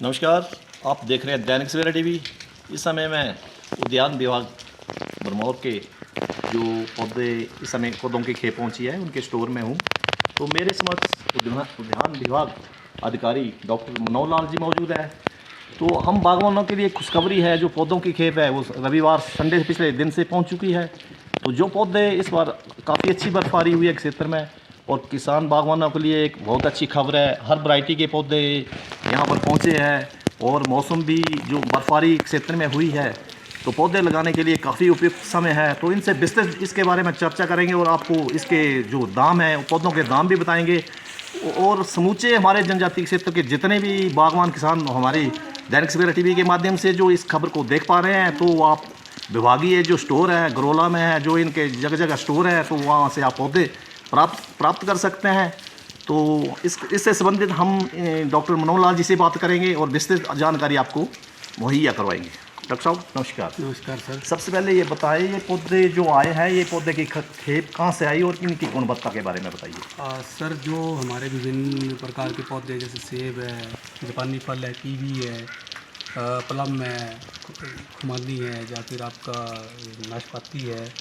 नमस्कार, आप देख रहे हैं दैनिक सवेरा टीवी। इस समय मैं उद्यान विभाग भरमौर के जो पौधे इस समय पौधों की खेप पहुंची है उनके स्टोर में हूं। तो मेरे समक्ष उद्यान विभाग अधिकारी डॉक्टर मनोहर लाल जी मौजूद है। तो हम बागवानों के लिए खुशखबरी है, जो पौधों की खेप है वो रविवार संडे पिछले दिन से पहुंच चुकी है। तो जो पौधे इस बार काफ़ी अच्छी बर्फबारी हुई है क्षेत्र में, और किसान बागवानों के लिए एक बहुत अच्छी खबर है। हर वैरायटी के पौधे यहाँ पर पहुँचे हैं, और मौसम भी जो बर्फबारी क्षेत्र में हुई है तो पौधे लगाने के लिए काफ़ी उपयुक्त समय है। तो इनसे विस्तृत इसके बारे में चर्चा करेंगे, और आपको इसके जो दाम है पौधों के दाम भी बताएंगे। और समूचे हमारे जनजातीय क्षेत्र के जितने भी बागवान किसान हमारी दैनिक सवेरा टीवी के माध्यम से जो इस खबर को देख पा रहे हैं, तो आप विभागीय जो स्टोर है गरोला में है, जो इनके जगह जगह स्टोर है, तो वहाँ से आप पौधे प्राप्त कर सकते हैं। तो इससे संबंधित हम डॉक्टर मनोहर लाल जी से बात करेंगे और विस्तृत जानकारी आपको मुहैया करवाएंगे। डॉक्टर साहब नमस्कार। नमस्कार सर। सबसे पहले ये बताइए, ये पौधे जो आए हैं, ये पौधे की खेप कहाँ से आई और इनकी गुणवत्ता के बारे में बताइए। सर, जो हमारे विभिन्न प्रकार के पौधे जैसे सेब है, जापानी फल है, कीवी है, प्लम है, खुमानी है, या फिर आपका नाशपाती है,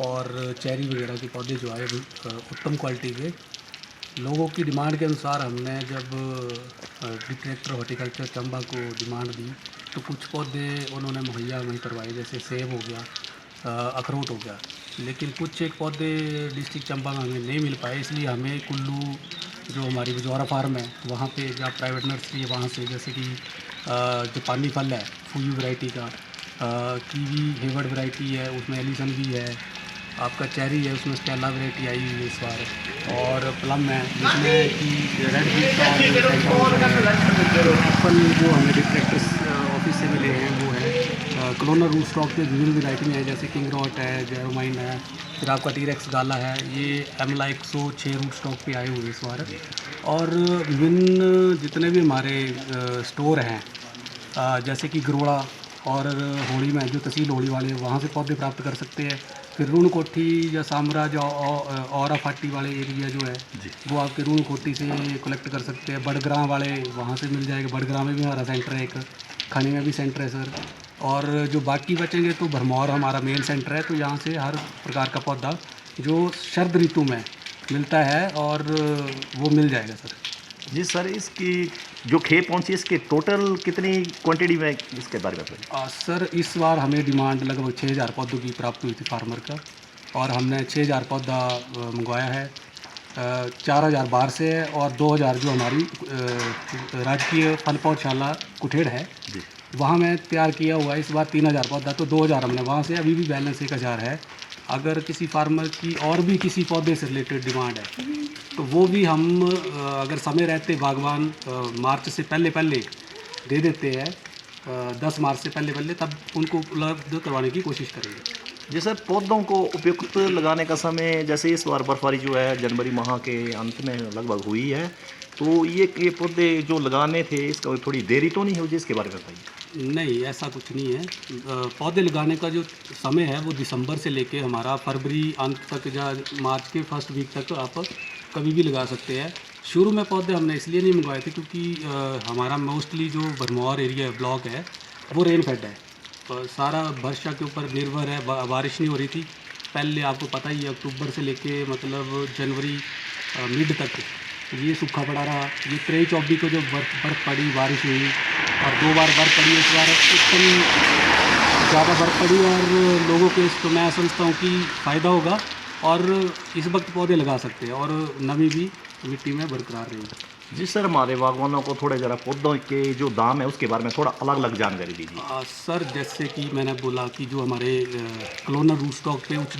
और चेरी वगैरह के पौधे जो आए उत्तम क्वालिटी के लोगों की डिमांड के अनुसार हमने जब डायरेक्टर हॉर्टिकल्चर चंबा को डिमांड दी तो कुछ पौधे उन्होंने मुहैया वहीं करवाए, जैसे सेब हो गया, अखरोट हो गया। लेकिन कुछ एक पौधे डिस्ट्रिक्ट चंबा में हमें नहीं मिल पाए, इसलिए हमें कुल्लू जो हमारी बिजौरा फार्म है वहाँ पे जहाँ प्राइवेट नर्सरी है वहाँ से, जैसे कि जापानी फल है फूयू वैरायटी का, कीवी हेवर्ड वैरायटी है, उसमें एलिसन भी है, आपका चेरी है उसमें स्टेला वैरायटी आई हुई है इस बार, और प्लम है जिसमें कि रेड बीट एप्पल जो हमें डिस्ट्रिक्ट ऑफिस से मिले हैं वो है क्लोनर रूट स्टॉक के विभिन्न वैरायटी में है, जैसे किंग रॉट है, जेरोमाइन है, फिर आपका टीरेक्स गाला है। ये एमला 106 रूट स्टॉक पे आए हुए हैं इस बार। और विभिन्न जितने भी हमारे स्टोर हैं जैसे कि गरोड़ा और होली में जो तहसील होली वाले वहाँ से पौधे प्राप्त कर सकते हैं। फिर रून कोठी या साम्राज्य और फाटी वाले एरिया जो है वो आपके रून कोठी से कलेक्ट कर सकते हैं। बड़ग्रां वाले वहाँ से मिल जाएगा, बड़ग्रां में भी हमारा सेंटर है, एक खनी में भी सेंटर है सर। और जो बाकी बचेंगे तो भरमौर हमारा मेन सेंटर है, तो यहाँ से हर प्रकार का पौधा जो शरद ऋतु में मिलता है और वो मिल जाएगा सर। जी सर, इसकी जो खेप पहुंची इसके टोटल कितनी क्वांटिटी में, इसके बारे में बताइए। सर, इस बार हमें डिमांड लगभग 6000 पौधों की प्राप्त हुई थी फार्मर का, और हमने 6000 पौधा मंगवाया है। 4000 बाहर से है और 2000 जो हमारी राजकीय फल पौधशाला कुठेड़ है वहाँ में तैयार किया हुआ है। इस बार 3000 पौधा, तो 2000 हमने वहाँ से, अभी भी बैलेंस 1000 है। अगर किसी फार्मर की और भी किसी पौधे से रिलेटेड डिमांड है तो वो भी हम अगर समय रहते बागवान मार्च से पहले दे देते हैं, 10 मार्च से पहले तब उनको उपलब्ध करवाने की कोशिश करेंगे। जी सर, पौधों को उपयुक्त लगाने का समय, जैसे इस बार बर्फबारी जो है जनवरी माह के अंत में लगभग हुई है, तो ये पौधे जो लगाने थे इसका थोड़ी देरी तो नहीं होगी, इसके बारे में बताइए। नहीं, ऐसा कुछ नहीं है। पौधे लगाने का जो समय है वो दिसंबर से लेके हमारा फरवरी अंत तक या मार्च के फर्स्ट वीक तक आप कभी भी लगा सकते हैं। शुरू में पौधे हमने इसलिए नहीं मंगवाए थे क्योंकि हमारा मोस्टली जो भरमौर एरिया ब्लॉक है वो रेन फेड है, सारा वर्षा के ऊपर निर्भर है। बारिश नहीं हो रही थी पहले, आपको पता ही है, अक्टूबर से लेके मतलब जनवरी मिड तक ये सूखा पड़ा रहा। ये 23-24 को जो बर्फ़ पड़ी, बारिश हुई और 2 बार बर्फ़ पड़ी, इस बार एकदम ज़्यादा बर्फ़ पड़ी और लोगों को इसको मैं समझता हूँ कि फ़ायदा होगा और इस वक्त पौधे लगा सकते हैं और नमी भी मिट्टी में बरकरार रहेगी। जी सर, हमारे बागवानों को थोड़े ज़रा पौधों के जो दाम है उसके बारे में थोड़ा अलग अलग जानकारी दीजिए। सर, जैसे कि मैंने बोला कि जो हमारे क्लोनर रूट स्टॉक पे उच्च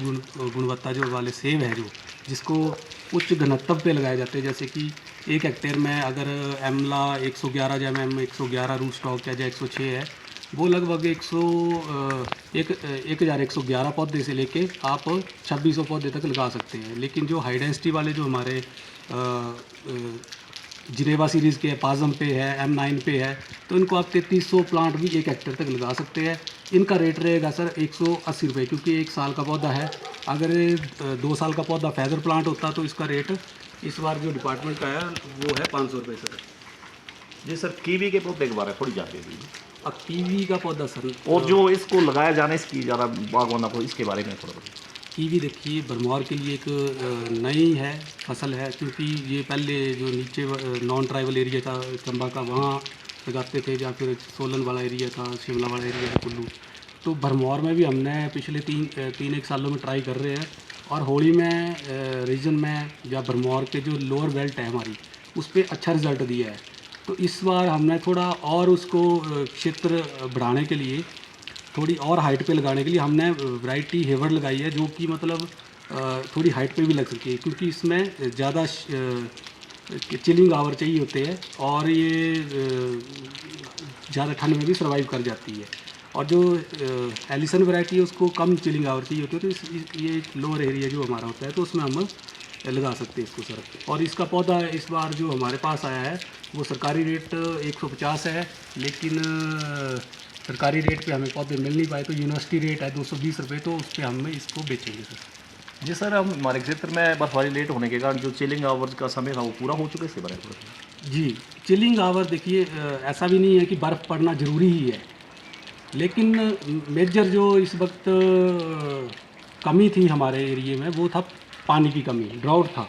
गुणवत्ता जो वाले सेब है, जो जिसको उच्च घनत्व पे लगाए जाते हैं, जैसे कि 1 हेक्टेयर में अगर एमला 111 या MM 111 रूट स्टॉक या 106 है, वो लगभग 1111 पौधे से लेके आप 2600 पौधे तक लगा सकते हैं। लेकिन जो हाई डेंसिटी वाले जो हमारे जिनेवा सीरीज़ के पाजम पे है, M9 पे है, तो इनको आप 3300 प्लांट भी 1 हेक्टेयर तक लगा सकते हैं। इनका रेट रहेगा सर 180 रुपये, क्योंकि 1 साल का पौधा है। अगर 2 साल का पौधा फैदर प्लांट होता तो इसका रेट इस बार जो डिपार्टमेंट का है वो है 500 रुपये सर। जी सर, कीवी के पौधे के बारे में थोड़ी जानकारी दीजिए, अब कीवी का पौधा सर, और जो इसको लगाया जाना इसकी ज़्यादा बागवानों को इसके बारे में थोड़ा बताइए। कीवी देखिए भरमौर के लिए एक नई है फसल है, क्योंकि ये पहले जो नीचे नॉन ट्राइबल एरिया था चंबा का, वहाँ लगाते थे, या फिर सोलन वाला एरिया था, शिमला वाला एरिया है, कुल्लू। तो भरमौर में भी हमने पिछले तीन एक सालों में ट्राई कर रहे हैं, और होली में रीजन में या भरमौर के जो लोअर बेल्ट है हमारी, उस पर अच्छा रिजल्ट दिया है। तो इस बार हमने थोड़ा और उसको क्षेत्र बढ़ाने के लिए, थोड़ी और हाइट पे लगाने के लिए हमने वैरायटी हेवर्ड लगाई है, जो कि मतलब थोड़ी हाइट पे भी लग सके, क्योंकि इसमें ज़्यादा चिलिंग आवर चाहिए होते हैं, और ये ज़्यादा ठंड में भी सर्वाइव कर जाती है। और जो एलिसन वैरायटी है उसको कम चिलिंग आवर चाहिए होती है, तो ये लोअर एरिया जो हमारा होता है तो उसमें हम लगा सकते हैं इसको सर। और इसका पौधा इस बार जो हमारे पास आया है वो सरकारी रेट 150 है, लेकिन सरकारी रेट पे हमें पौधे मिल नहीं पाए, तो यूनिवर्सिटी रेट है 220 रुपये, तो उस पर हम इसको बेचेंगे सर। जी सर, हम हमारे क्षेत्र में बर्फबारी लेट होने के कारण जो चिलिंग आवर्स का समय था वो पूरा हो चुका है, इसके बारे में थोड़ा बताइए। जी, चिलिंग आवर देखिए ऐसा भी नहीं है कि बर्फ़ पड़ना ज़रूरी ही है, लेकिन मेजर जो इस वक्त कमी थी हमारे एरिए में वो था पानी की कमी, ड्राउट था।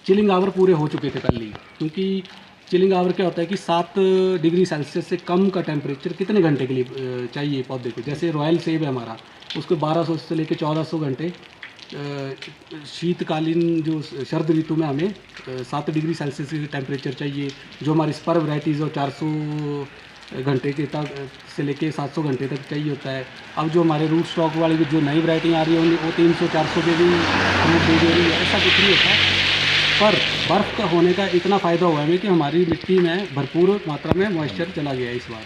चिलिंग आवर पूरे हो चुके थे पहले ही, क्योंकि चिलिंग आवर क्या होता है कि 7 डिग्री सेल्सियस से कम का टेम्परेचर कितने घंटे के लिए चाहिए पौधे को। जैसे रॉयल सेब है हमारा, उसको 1200 से लेकर 1400 घंटे शीतकालीन जो शरद ऋतु में हमें 7 डिग्री सेल्सियस की टेम्परेचर चाहिए। जो हमारी स्पर वैराइटीज़ और 400 घंटे के तक से लेके 700 घंटे तक चाहिए होता है। अब जो हमारे रूट स्टॉक वाली जो नई वैरायटी आ रही है वो 300-400 के भी फ्रूट दे रही है, ऐसा कुछ नहीं होता। पर बर्फ़ का होने का इतना फ़ायदा हुआ है कि हमारी मिट्टी में भरपूर मात्रा में मॉइस्चर चला गया है इस बार।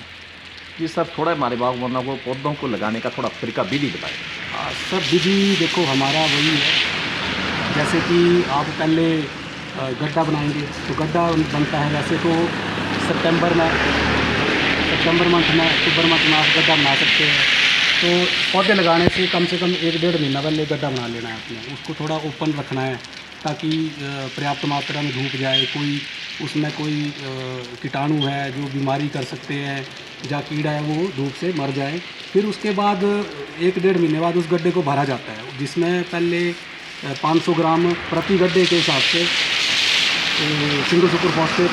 जी सर, थोड़ा हमारे बागवानों को पौधों को लगाने का थोड़ा तरीका विधि बताएं। सब विधि देखो हमारा वही है, जैसे कि आप पहले गड्ढा बनाएंगे तो गड्ढा बनता है, वैसे तो सितंबर मंथ में अक्टूबर मंथ में आप गड्ढा बना सकते हैं। तो पौधे लगाने से कम 1-1.5 महीना पहले गड्ढा बना लेना है आपने, उसको थोड़ा ओपन रखना है ताकि पर्याप्त मात्रा में धूप जाए, कोई उसमें कोई कीटाणु है जो बीमारी कर सकते हैं या कीड़ा है वो धूप से मर जाए। फिर उसके बाद 1-1.5 महीने बाद उस गड्ढे को भरा जाता है, जिसमें पहले 500 ग्राम प्रति गड्ढे के हिसाब से सिंगल सुपर फॉस्फेट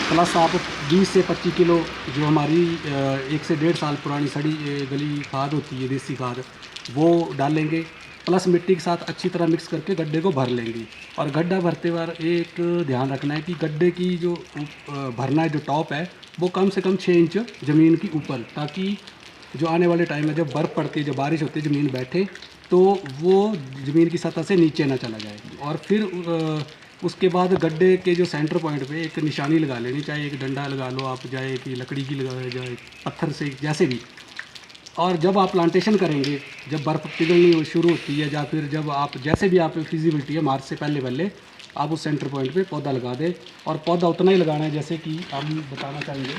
प्लस आप 20 से 25 किलो जो हमारी 1 से 1.5 साल पुरानी सड़ी गली खाद होती है, देसी खाद, वो डालेंगे, प्लस मिट्टी के साथ अच्छी तरह मिक्स करके गड्ढे को भर लेंगे। और गड्ढा भरते बार एक ध्यान रखना है कि गड्ढे की जो भरना है जो टॉप है वो कम से कम 6 इंच ज़मीन की ऊपर, ताकि जो आने वाले टाइम में जब बर्फ़ पड़ती है, जब बारिश होती है, ज़मीन बैठे तो वो ज़मीन की सतह से नीचे ना चला जाए। और फिर उसके बाद गड्ढे के जो सेंटर पॉइंट पे एक निशानी लगा लेनी, चाहे एक डंडा लगा लो आप, चाहे कि लकड़ी की लगा जाए, पत्थर से, जैसे भी। और जब आप प्लांटेशन करेंगे, जब बर्फ़ पिघलनी शुरू होती है, या फिर जब आप जैसे भी आप फिजिबिलिटी है मार्च से पहले आप उस सेंटर पॉइंट पे पौधा लगा दें। और पौधा उतना ही लगाना है जैसे कि हम बताना चाहेंगे,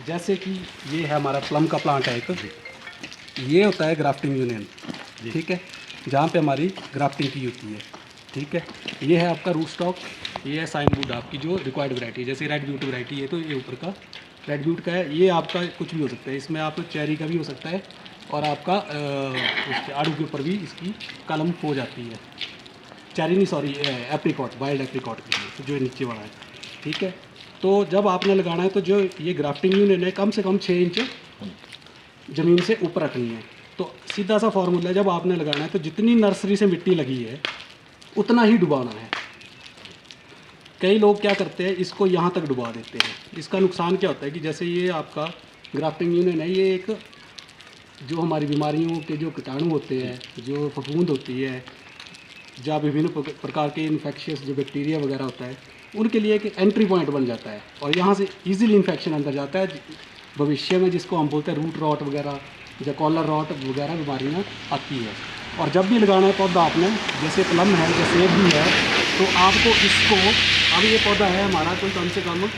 जैसे कि ये है हमारा प्लम का प्लांट है एक, ये होता है ग्राफ्टिंग यूनियन, ठीक है, जहाँ पे हमारी ग्राफ्टिंग की होती है, ठीक है। ये है आपका रूट स्टॉक, ये है साइन वुड आपकी जो रिक्वायर्ड वैरायटी, जैसे रेड ब्यूटी वैरायटी है तो ये ऊपर का रेड ब्यूट का है। ये आपका कुछ भी हो सकता है, इसमें आप चेरी का भी हो सकता है, और आपका आड़ू के ऊपर भी इसकी कलम हो जाती है। चेरी नहीं, सॉरी, एप्रिकॉट, वाइल्ड एप्रिकॉट के लिए जो नीचे वाला है, ठीक है। तो जब आपने लगाना है तो जो ये ग्राफ्टिंग यूनियन है कम से कम 6 इंच ज़मीन से ऊपर रखनी है। तो सीधा सा फॉर्मूला है, जब आपने लगाना है तो जितनी नर्सरी से मिट्टी लगी है उतना ही डुबाना है। कई लोग क्या करते हैं, इसको यहाँ तक डुबा देते हैं। इसका नुकसान क्या होता है कि जैसे ये आपका ग्राफ्टिंग यूनियन है, ये एक जो हमारी बीमारियों के जो कीटाणु होते हैं, जो फफूंद होती है, या विभिन्न प्रकार के इन्फेक्शियस जो बैक्टीरिया वगैरह होता है, उनके लिए एक एंट्री पॉइंट बन जाता है, और यहाँ से इजीली इन्फेक्शन अंदर जाता है भविष्य में, जिसको हम बोलते हैं रूट रॉट वगैरह या कॉलर रॉट वगैरह बीमारियाँ आती है। और जब भी लगाना है पौधा आपने, जैसे प्लम है या सेब भी है, तो आपको इसको, अब ये पौधा है हमारा कोई कम से कम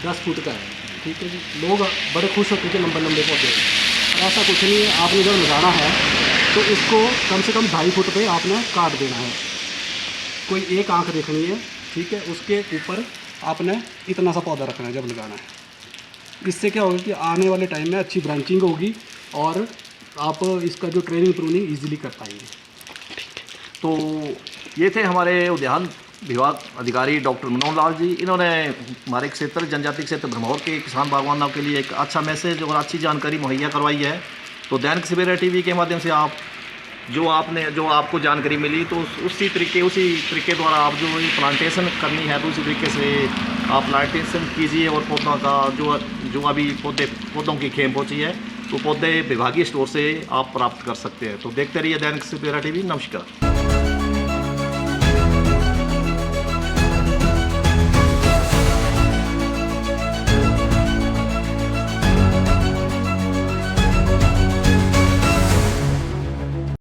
10 फुट का है, ठीक है जी। लोग बड़े खुश होते हैं लंबे लंबे पौधे, ऐसा कुछ नहीं है। आपने जब लगाना है तो इसको कम से कम 2.5 फुट पे आपने काट देना है, कोई एक आंख देखनी है, ठीक है, उसके ऊपर आपने इतना सा पौधा रखना है जब लगाना है। इससे क्या होगा कि आने वाले टाइम में अच्छी ब्रांचिंग होगी और आप इसका जो ट्रेनिंग प्रूनिंग ईजिली कर पाएंगे। तो ये थे हमारे उद्यान विभाग अधिकारी डॉक्टर मनोहर लाल जी। इन्होंने हमारे क्षेत्र जनजाति क्षेत्र भरमौर के किसान बागवानों के लिए एक अच्छा मैसेज और अच्छी जानकारी मुहैया करवाई है। तो दैनिक सवेरा टीवी के माध्यम से जो आपको जानकारी मिली, तो उसी तरीके द्वारा आप जो ये प्लांटेशन करनी है तो उसी तरीके से आप प्लांटेशन कीजिए और पौधों का जो अभी पौधों की खेम पहुँची है तो पौधे विभागीय स्टोर से आप प्राप्त कर सकते हैं। तो देखते रहिए दैनिक सवेरा टीवी। नमस्कार।